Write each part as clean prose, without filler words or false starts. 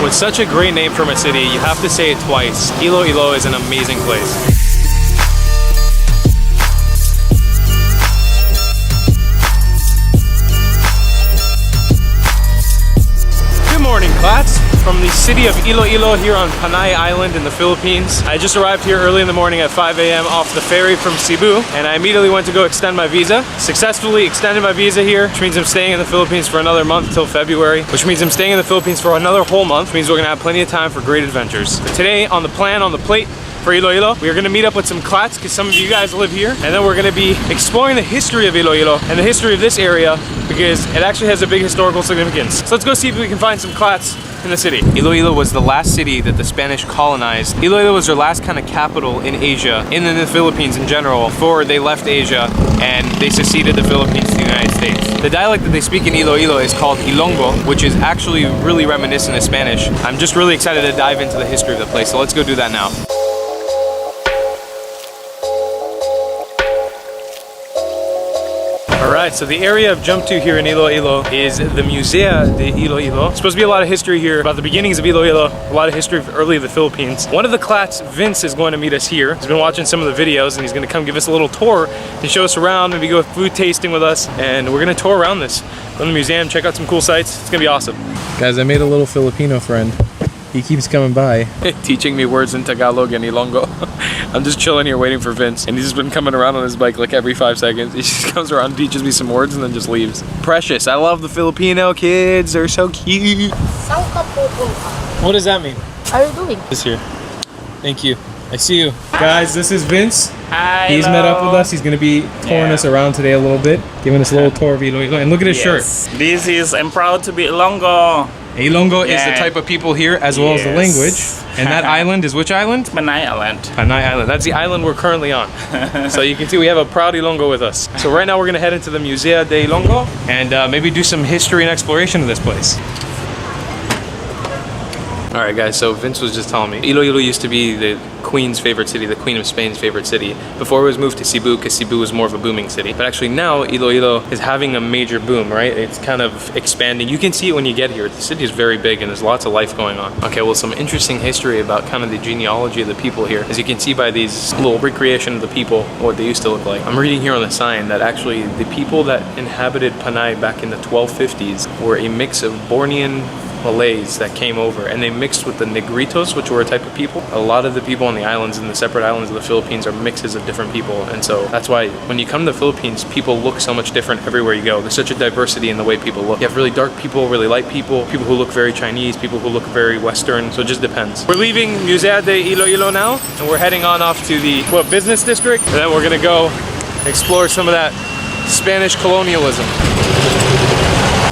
With such a great name from a city, you have to say it twice. Iloilo is an amazing place. Morning, class. From the city of Iloilo here on Panay Island in the Philippines. I just arrived here early in the morning at 5 a.m. off the ferry from Cebu, and I immediately went to go extend my visa. Successfully extended my visa here, which means I'm staying in the Philippines for another month till February, which means I'm staying in the Philippines for another whole month, which means we're gonna have plenty of time for great adventures. But today, on the plan, on the plate, for Iloilo, we are going to meet up with some CLATTs because some of you guys live here, and then we're going to be exploring the history of Iloilo and the history of this area because it actually has a big historical significance. So let's go see if we can find some CLATTs in the city. Iloilo was the last city that the Spanish colonized. Iloilo was their last kind of capital in Asia, in the Philippines in general, before they left Asia and they seceded the Philippines to the United States. The dialect that they speak in Iloilo is called Ilonggo, which is actually really reminiscent of Spanish. I'm just really excited to dive into the history of the place, so let's go do that now. Alright, so the area I've jumped to here in Iloilo is the Museo de Iloilo. There's supposed to be a lot of history here about the beginnings of Iloilo, a lot of history of early the Philippines. One of the CLATTs, Vinz, is going to meet us here. He's been watching some of the videos and he's going to come give us a little tour and show us around, maybe go food tasting with us, and we're going to tour around this. Go to the museum, check out some cool sites. It's going to be awesome. Guys, I made a little Filipino friend. He keeps coming by. Teaching me words in Tagalog and Ilonggo. I'm just chilling here waiting for Vince, and he's just been coming around on his bike like every 5 seconds. He just comes around, teaches me some words, and then just leaves. Precious. I love the Filipino kids. They're so cute. What does that mean? How are you doing? This here. Thank you. I see you. Guys, this is Vince. Hi, He's met up with us. He's going to be touring us around today a little bit, giving us a little tour of Iloilo. And look at his shirt. This is, I'm proud to be Ilonggo. Ilonggo is the type of people here as well as the language. And that island is which island? Panay Island. Panay Island. That's the island we're currently on. So you can see we have a proud Ilonggo with us. So right now we're going to head into the Museo de Ilonggo and maybe do some history and exploration of this place. Alright guys, so Vince was just telling me, Iloilo used to be the Queen's favorite city, the Queen of Spain's favorite city, before it was moved to Cebu, because Cebu was more of a booming city. But actually now, Iloilo is having a major boom, right? It's kind of expanding. You can see it when you get here. The city is very big and there's lots of life going on. Okay, well, some interesting history about kind of the genealogy of the people here. As you can see by these little recreation of the people, what they used to look like. I'm reading here on the sign that actually the people that inhabited Panay back in the 1250s were a mix of Bornean Malays that came over, and they mixed with the Negritos, which were a type of people. A lot of the people on the islands, in the separate islands of the Philippines, are mixes of different people, and so that's why when you come to the Philippines, people look so much different everywhere you go. There's such a diversity in the way people look. You have really dark people, really light people, people who look very Chinese, people who look very Western, so it just depends. We're leaving Museo de Iloilo now, and we're heading on off to the business district, and then we're gonna go explore some of that Spanish colonialism.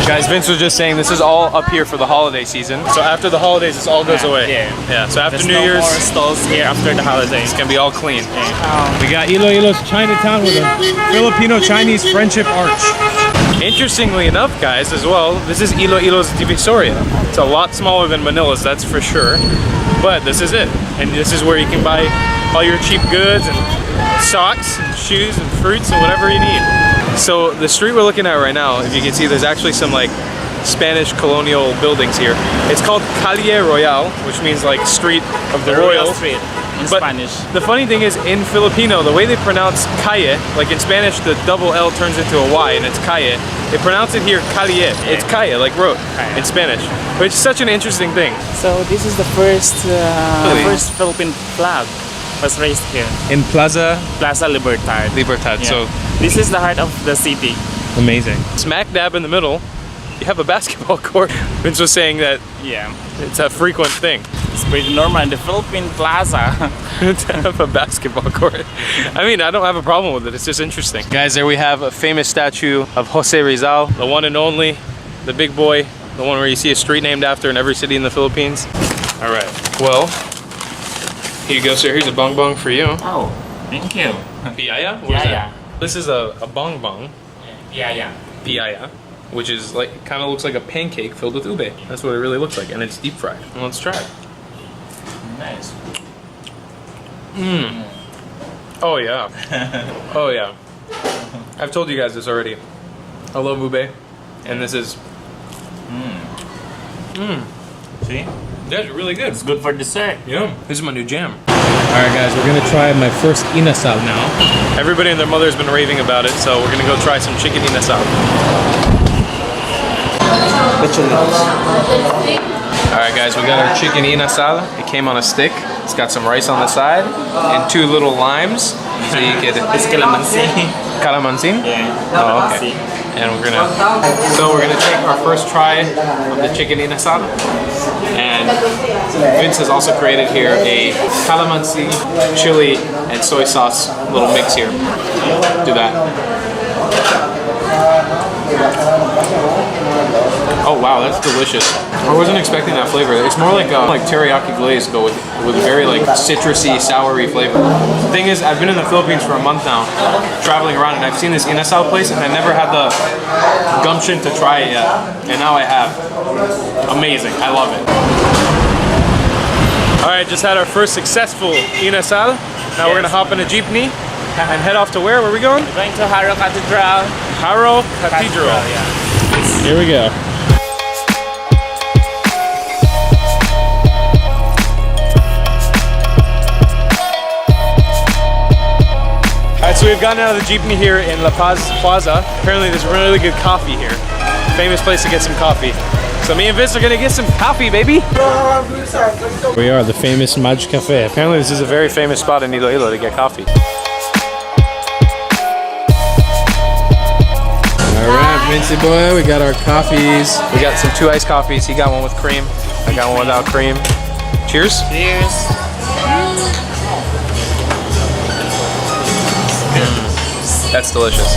Guys, Vince was just saying this is all up here for the holiday season. So after the holidays, this all goes away. Yeah. So after New Year's, more stalls here after the holidays. It's gonna be all clean. We got Iloilo's Chinatown with a Filipino-Chinese friendship arch. Interestingly enough, guys, as well, this is Iloilo's Divisoria. It's a lot smaller than Manila's, that's for sure. But this is it. And this is where you can buy all your cheap goods and socks and shoes and fruits and whatever you need. So the street we're looking at right now, if you can see, there's actually some like Spanish colonial buildings here. It's called Calle Royal, which means like street of the royal. Street in Spanish. The funny thing is, in Filipino, the way they pronounce calle, like in Spanish, the double L turns into a Y and it's calle. They pronounce it here calle. It's calle, like road in Spanish. Which is such an interesting thing. So this is the first Philippine flag was raised here. In Plaza Libertad. Yeah. So this is the heart of the city. Amazing. Smack dab in the middle, you have a basketball court. Vince was saying that it's a frequent thing. It's pretty normal in the Philippine Plaza to have a basketball court. I mean, I don't have a problem with it. It's just interesting. Guys, there we have a famous statue of Jose Rizal, the one and only, the big boy, the one where you see a street named after in every city in the Philippines. All right, well, here you go, sir. Here's a bongbong for you. Oh, thank you. Piaya? What is that? This is a bongbong. Yeah. Piaya, which is like, kind of looks like a pancake filled with ube. That's what it really looks like, and it's deep fried. Well, let's try it. Nice. Oh yeah. Oh yeah. I've told you guys this already. I love ube, and this is. See? That's really good. It's good for dessert. Yeah. This is my new jam. Alright guys, we're gonna try my first Ena Salad now. Everybody and their mother's been raving about it, so we're gonna go try some chicken Ena Salad. Alright guys, we got our chicken Ena Salad. It came on a stick. It's got some rice on the side and 2 little limes. So you get it. It's calamansi. Calamansi? Yeah. Oh, okay. And we're gonna take our first try of the chicken Ena Salad. And Vince has also created here a calamansi, chili, and soy sauce little mix here. Do that. Oh wow, that's delicious. I wasn't expecting that flavor. It's more like teriyaki glaze, but with very like citrusy, soury flavor. The thing is, I've been in the Philippines for a month now, traveling around, and I've seen this Ena Salad place, and I never had the gumption to try it yet. And now I have. Amazing. I love it. All right, just had our first successful Ena Salad. Now we're gonna hop in a jeepney and head off to where? Where are we going? We're going to Cairo Cathedral. Cairo Cathedral. Yeah. Here we go. Alright, so we've gotten out of the jeepney here in Paz Plaza. Apparently there's really good coffee here. Famous place to get some coffee. So me and Vince are gonna get some coffee, baby. We are the famous Maj Cafe. Apparently this is a very famous spot in Iloilo to get coffee. Alright, Vincey boy, we got our coffees. We got some 2 iced coffees. He got one with cream. I got one without cream. Cheers. Cheers. That's delicious.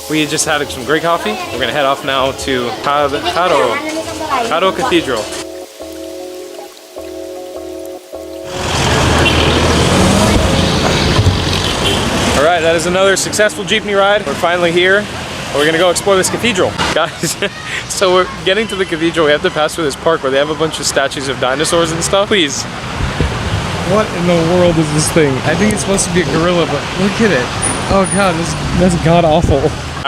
We just had some great coffee. We're gonna head off now to Cairo Cathedral. All right, that is another successful jeepney ride. We're finally here. We're gonna go explore this cathedral. Guys, so we're getting to the cathedral. We have to pass through this park where they have a bunch of statues of dinosaurs and stuff. Please. What in the world is this thing? I think it's supposed to be a gorilla, but look at it. Oh God, that's god awful.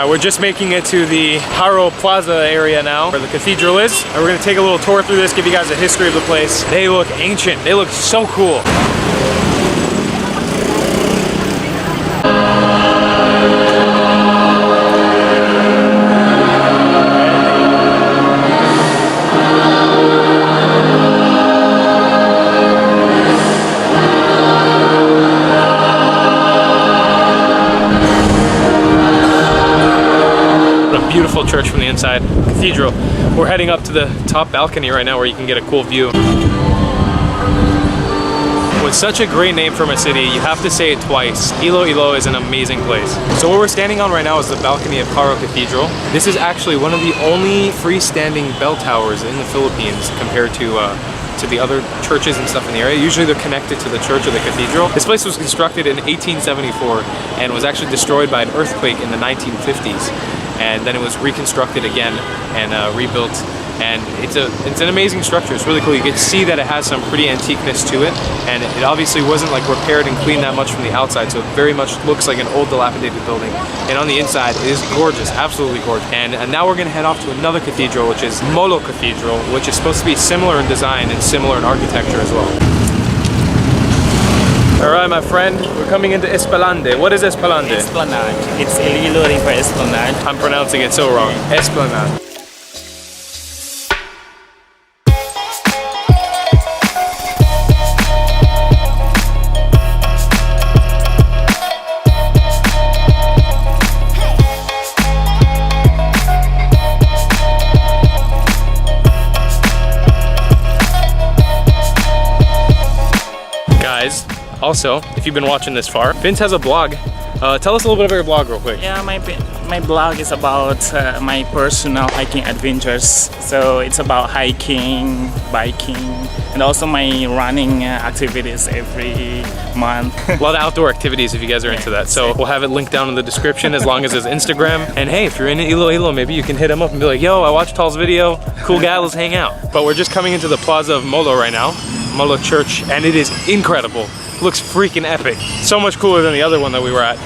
We're just making it to the Cairo Plaza area now, where the cathedral is. And we're gonna take a little tour through this, give you guys a history of the place. They look ancient. They look so cool. Beautiful church from the inside, cathedral. We're heading up to the top balcony right now where you can get a cool view. With such a great name from a city, you have to say it twice. Iloilo is an amazing place. So what we're standing on right now is the balcony of Cairo Cathedral. This is actually one of the only freestanding bell towers in the Philippines compared to the other churches and stuff in the area. Usually they're connected to the church or the cathedral. This place was constructed in 1874 and was actually destroyed by an earthquake in the 1950s. And then it was reconstructed again and rebuilt, and it's an amazing structure. It's really cool. You get to see that it has some pretty antiqueness to it, and it obviously wasn't like repaired and cleaned that much from the outside, so it very much looks like an old dilapidated building. And on the inside it is gorgeous, absolutely gorgeous. And now we're gonna head off to another cathedral, which is Molo Cathedral, which is supposed to be similar in design and similar in architecture as well. Alright, my friend, we're coming into Esplanade. What is Esplanade? Esplanade. It's Iloilo for Esplanade. I'm pronouncing it so wrong. Esplanade. Guys, also, if you've been watching this far, Vince has a blog. Tell us a little bit about your blog real quick. Yeah, my blog is about my personal hiking adventures. So it's about hiking, biking, and also my running activities every month. A lot of outdoor activities if you guys are into that. So we'll have it linked down in the description as long as it's Instagram. And hey, if you're in Iloilo, maybe you can hit him up and be like, yo, I watched Tal's video. Cool guy, let's hang out. But we're just coming into the Plaza of Molo right now. Molo Church, and it is incredible. Looks freaking epic. So much cooler than the other one that we were at.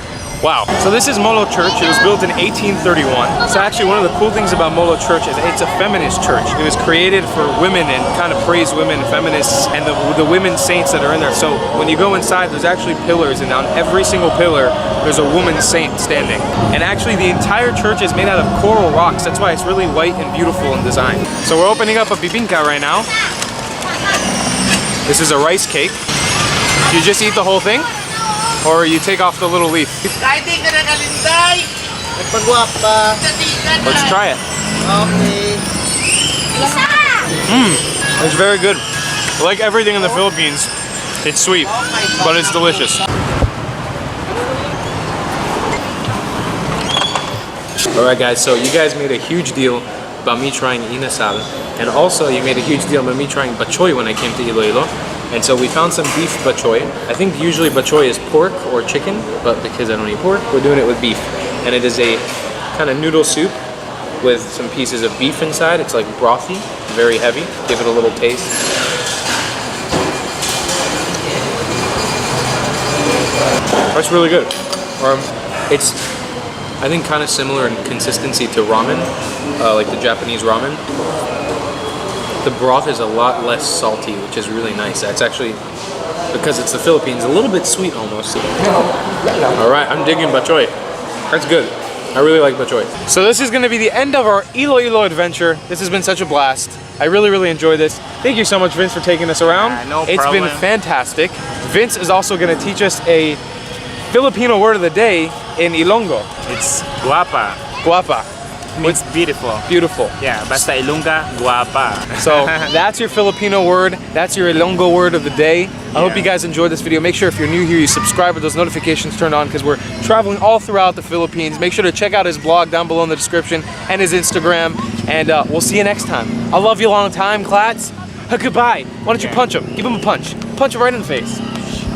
Wow. So this is Molo Church. It was built in 1831. So actually one of the cool things about Molo Church is it's a feminist church. It was created for women and kind of praise women, feminists, and the women saints that are in there. So when you go inside, there's actually pillars, and on every single pillar, there's a woman saint standing. And actually the entire church is made out of coral rocks. That's why it's really white and beautiful in design. So we're opening up a babingka right now. This is a rice cake. You just eat the whole thing? Or you take off the little leaf? Let's try it. It's very good. Like everything in the Philippines, it's sweet, but it's delicious. Alright guys, so you guys made a huge deal about me trying Ena Salad, and also you made a huge deal about me trying batchoy when I came to Iloilo. And so we found some beef batchoy. I think usually batchoy is pork or chicken, but because I don't eat pork, we're doing it with beef. And it is a kind of noodle soup with some pieces of beef inside. It's like brothy, very heavy. Give it a little taste. That's really good. It's, I think, kind of similar in consistency to ramen, like the Japanese ramen. The broth is a lot less salty, which is really nice. That's actually, because it's the Philippines, a little bit sweet almost. All right, I'm digging batchoy. That's good. I really like batchoy. So this is gonna be the end of our Iloilo adventure. This has been such a blast. I really, really enjoyed this. Thank you so much, Vince, for taking us around. No It's problem. been fantastic. Vince is also gonna teach us a Filipino word of the day in Ilonggo. It's guapa. Guapa. Means beautiful. Beautiful. Yeah, basta Ilongga, guapa. So that's your Filipino word. That's your Ilonggo word of the day. I hope you guys enjoyed this video. Make sure if you're new here, you subscribe with those notifications turned on because we're traveling all throughout the Philippines. Make sure to check out his blog down below in the description and his Instagram. And we'll see you next time. I love you a long time, Clatts. Goodbye. Why don't you punch him? Give him a punch. Punch him right in the face.